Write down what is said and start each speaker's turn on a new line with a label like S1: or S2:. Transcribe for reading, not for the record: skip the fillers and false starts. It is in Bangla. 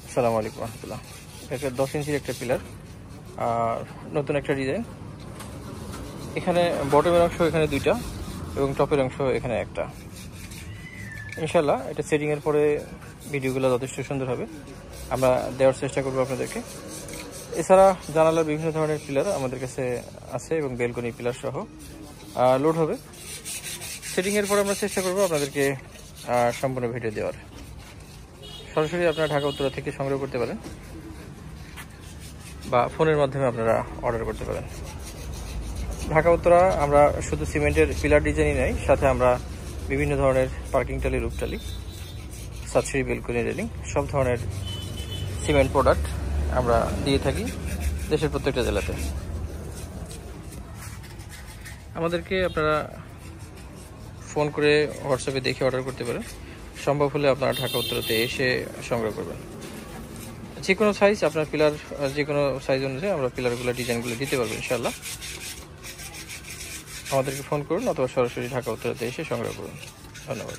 S1: আসসালামু আলাইকুম রহমতুল্লাহ। এটা 10 ইঞ্চির একটা পিলার আর নতুন একটা ডিজাইন। এখানে বটমের অংশ এখানে দুইটা এবং টপের অংশ এখানে একটা। ইনশাল্লাহ এটা সেটিংয়ের পরে ভিডিওগুলো যথেষ্ট সুন্দর হবে, আমরা দেওয়ার চেষ্টা করবো আপনাদেরকে। এছাড়া জানালার বিভিন্ন ধরনের পিলার আমাদের কাছে আছে এবং বেলকনি পিলার সহ লোড হবে। সেটিংয়ের পরে আমরা চেষ্টা করবো আপনাদেরকে সম্পূর্ণ ভিডিও দেওয়ার। সরাসরি আপনারা ঢাকা উত্তরা থেকে সংগ্রহ করতে পারেন বা ফোনের মাধ্যমে আপনারা অর্ডার করতে পারেন। ঢাকা উত্তরা আমরা শুধু সিমেন্টের পিলার ডিজাইনই নাই, সাথে আমরা বিভিন্ন ধরনের পার্কিং টালি, রুফ টালি, সাতসিঁড়ি, বেলকনি, রেলিং সব ধরনের সিমেন্ট প্রোডাক্ট আমরা দিয়ে থাকি দেশের প্রত্যেকটা জেলাতে। আমাদেরকে আপনারা ফোন করে হোয়াটসঅ্যাপে দেখে অর্ডার করতে পারেন। সম্ভব হলে আপনারা ঢাকা উত্তরাতে এসে সংগ্রহ করবেন। যে কোনো সাইজ, আপনার পিলার যে কোনো সাইজ অনুযায়ী আমরা পিলারগুলো, ডিজাইনগুলো দিতে পারবো ইনশাআল্লাহ। আমাদেরকে ফোন করুন অথবা সরাসরি ঢাকা উত্তরাতে এসে সংগ্রহ করুন। ধন্যবাদ।